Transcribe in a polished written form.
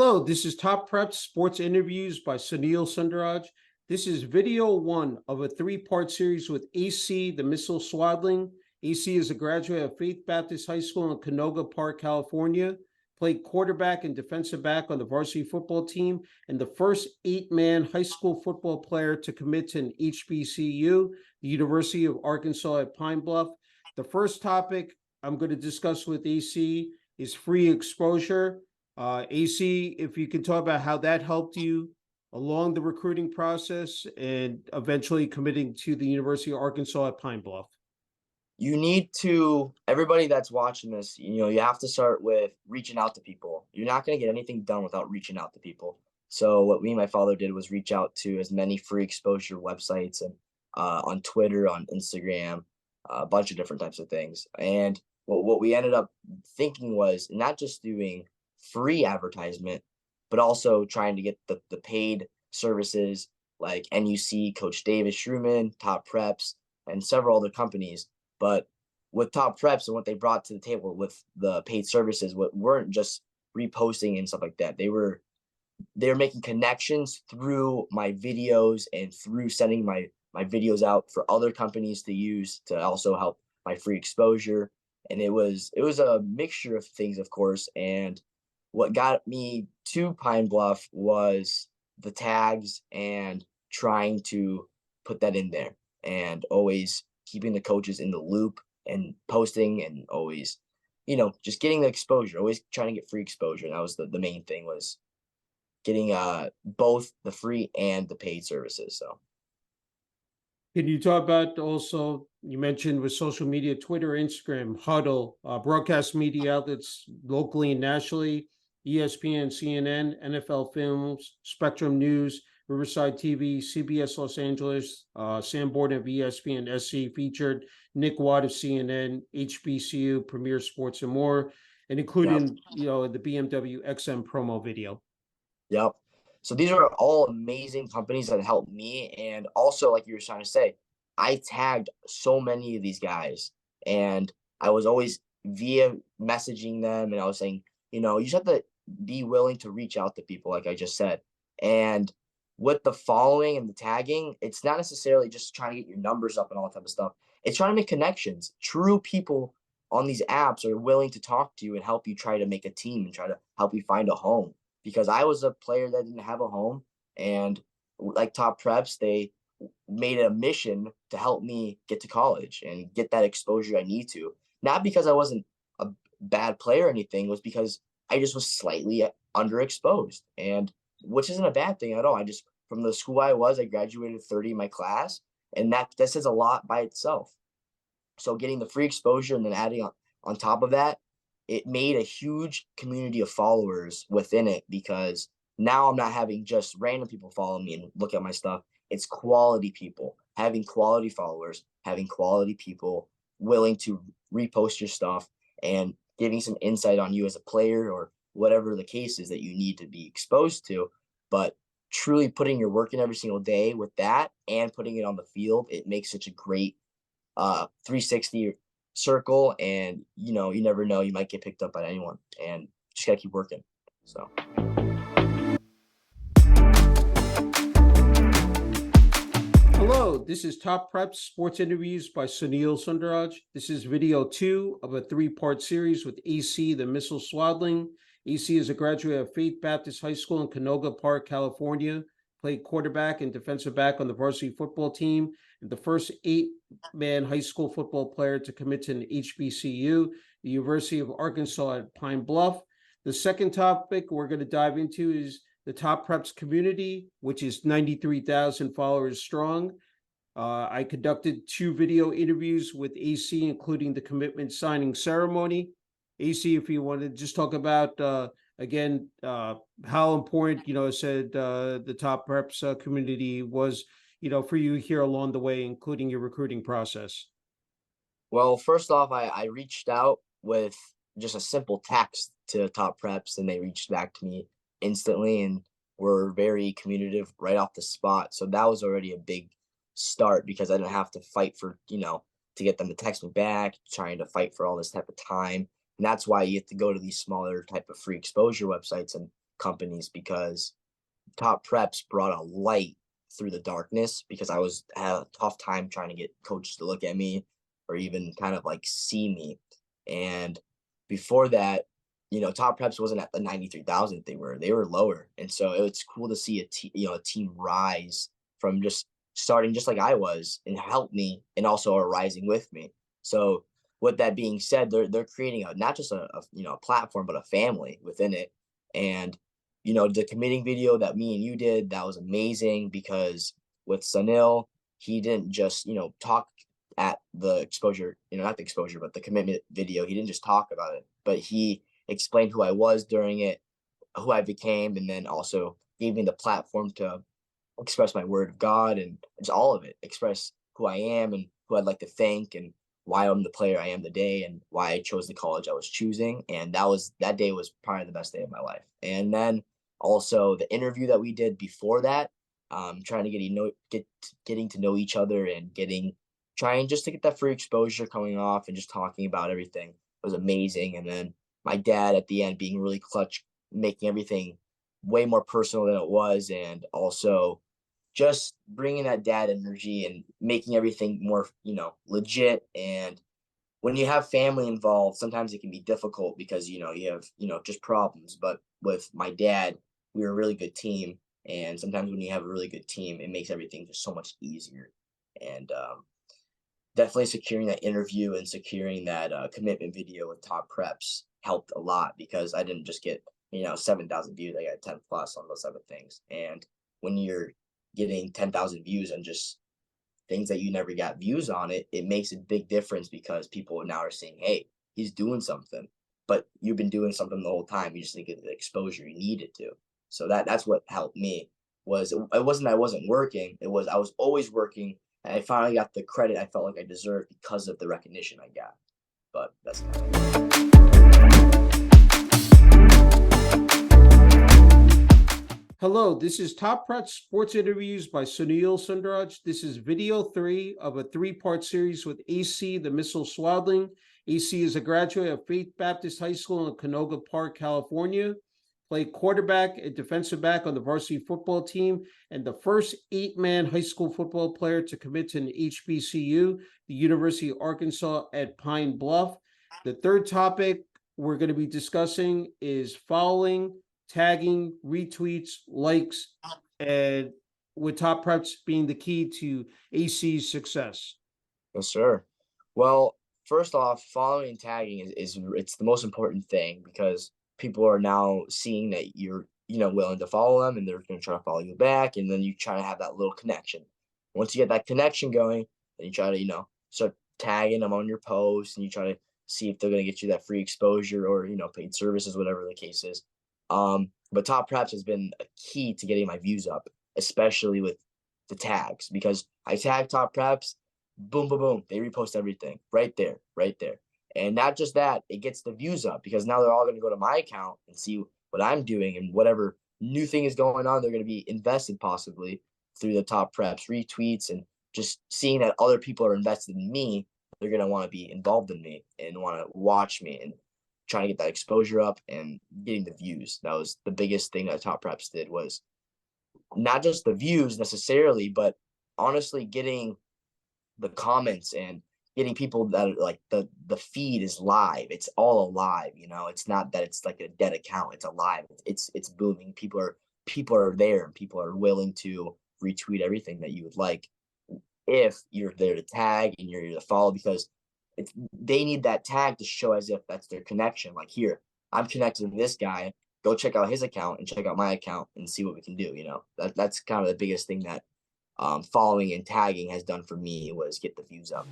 Hello, this is Top Prep Sports Interviews by Sunil Sunder. This is video one of a three-part series with AC, the Missile Swadling. AC is a graduate of Faith Baptist High School in Canoga Park, California, played quarterback and defensive back on the varsity football team, and the first eight-man high school football player to commit to an HBCU, the University of Arkansas at Pine Bluff. The first topic I'm going to discuss with AC is free exposure. AC, if you can talk about how that helped you along the recruiting process and eventually committing to the University of Arkansas at Pine Bluff. You need to, everybody that's watching this, you have to start with reaching out to people. You're not going to get anything done without reaching out to people. So what me and my father did was reach out to as many free exposure websites and on Twitter, on Instagram, a bunch of different types of things. And what we ended up thinking was not just doing free advertisement, but also trying to get the paid services like NUC, Coach Davis Shrewman, Top Preps, and several other companies. But with Top Preps and what they brought to the table with the paid services, weren't just reposting and stuff like that. They were making connections through my videos and through sending my videos out for other companies to use to also help my free exposure. And it was a mixture of things, of course. And what got me to Pine Bluff was the tags and trying to put that in there and always keeping the coaches in the loop and posting and always, just getting the exposure, always trying to get free exposure. And that was the main thing, was getting both the free and the paid services. So Can you talk about also, you mentioned with social media, Twitter, Instagram, Huddle, broadcast media outlets locally and nationally, ESPN, CNN, NFL Films, Spectrum News, Riverside TV, CBS Los Angeles, Sam Borden of ESPN SC featured Nick Watt of CNN, HBCU, Premier Sports, and more, and including the BMW XM promo video. Yep. So these are all amazing companies that helped me. And also, like you were trying to say, I tagged so many of these guys, and I was always via messaging them, and I was saying, you just have to be willing to reach out to people, like I just said. And with the following and the tagging, it's not necessarily just trying to get your numbers up and all that type of stuff. It's trying to make connections. True people on these apps are willing to talk to you and help you try to make a team and try to help you find a home. Because I was a player that didn't have a home, and like Top Preps, they made it a mission to help me get to college and get that exposure I need to. Not because I wasn't a bad player or anything, it was because I just was slightly underexposed, and which isn't a bad thing at all. From the school I graduated 30 in my class, and that says a lot by itself. So getting the free exposure and then adding on top of that, it made a huge community of followers within it, because now I'm not having just random people follow me and look at my stuff. It's quality people, having quality followers, having quality people willing to repost your stuff and giving some insight on you as a player or whatever the case is that you need to be exposed to. But truly putting your work in every single day with that and putting it on the field, it makes such a great 360 circle. And you never know, you might get picked up by anyone, and just gotta keep working. So Hello, this is Top Prep Sports Interviews by Sunil Sunder. This is video two of a three-part series with AC, the Missile Swadling. AC is a graduate of Faith Baptist High School in Canoga Park, California, played quarterback and defensive back on the varsity football team, and the first eight-man high school football player to commit to an HBCU, the University of Arkansas at Pine Bluff. The second topic we're going to dive into is the Top Preps community, which is 93,000 followers strong. I conducted two video interviews with AC, including the commitment signing ceremony. AC, if you want to just talk about, again, how important, the Top Preps community was, for you here along the way, including your recruiting process. Well, first off, I reached out with just a simple text to Top Preps, and they reached back to me instantly and were very communicative right off the spot. So that was already a big start, because I didn't have to fight for, to get them to text me back, trying to fight for all this type of time. And that's why you have to go to these smaller type of free exposure websites and companies because Top Preps brought a light through the darkness because had a tough time trying to get coaches to look at me or even kind of like see me. And before that, Top Preps wasn't at the 93,000 they were lower. And so it's cool to see a team rise from just starting just like I was and help me and also are rising with me. So with that being said, they're creating not just a platform, but a family within it. And the committing video that me and you did, that was amazing because with Sunil, he didn't just, talk at the exposure, not the exposure, but the commitment video. He didn't just talk about it, but he explained who I was during it, who I became, and then also gave me the platform to express my word of God and just all of it, express who I am and who I'd like to thank and why I'm the player I am today and why I chose the college I was choosing. And that day was probably the best day of my life. And then also the interview that we did before that, trying to getting to know each other and trying just to get that free exposure coming off and just talking about everything was amazing. And then my dad at the end being really clutch, making everything way more personal than it was, and also just bringing that dad energy and making everything more, legit. And when you have family involved, sometimes it can be difficult because, you have, just problems. But with my dad, we were a really good team. And sometimes when you have a really good team, it makes everything just so much easier. And definitely securing that interview and securing that commitment video with Top Preps helped a lot because I didn't just get, 7,000 views. I got 10 plus on those other things. And when you're getting 10,000 views on just things that you never got views on, it makes a big difference because people now are saying, hey, he's doing something, but you've been doing something the whole time. You just didn't get the exposure you needed to. So that's what helped me. It wasn't I wasn't working. It was I was always working, and I finally got the credit I felt like I deserved because of the recognition I got. But that's Hello, this is Top Preps Sports Interviews by Sunil Sundaraj. This is video 3 of a 3-part series with AC, the Missile Swadling. AC is a graduate of Faith Baptist High School in Canoga Park, California. Played quarterback and defensive back on the varsity football team, and the first 8-man high school football player to commit to an HBCU, the University of Arkansas at Pine Bluff. The third topic we're going to be discussing is following, tagging, retweets, likes, and with Top Preps being the key to AC's success. Yes, sir. Well, first off, following and tagging it's the most important thing because people are now seeing that you're willing to follow them and they're going to try to follow you back, and then you try to have that little connection. Once you get that connection going, then you try to start tagging them on your posts and you try to see if they're going to get you that free exposure or paid services, whatever the case is. But Top Preps has been a key to getting my views up, especially with the tags, because I tag Top Preps, boom, boom, boom, they repost everything right there. And not just that, it gets the views up because now they're all going to go to my account and see what I'm doing, and whatever new thing is going on, they're going to be invested possibly through the Top Preps retweets, and just seeing that other people are invested in me, they're going to want to be involved in me and want to watch me and trying to get that exposure up and getting the views. That was the biggest thing that Top Preps did, was not just the views necessarily, but honestly getting the comments and getting people that are like the feed is live. It's all alive. It's not that it's like a dead account. It's alive. It's booming. People are there and people are willing to retweet everything that you would like if you're there to tag and you're here to follow, because they need that tag to show as if that's their connection. Like, here, I'm connected to this guy. Go check out his account and check out my account and see what we can do. That's kind of the biggest thing that following and tagging has done for me, was get the views up.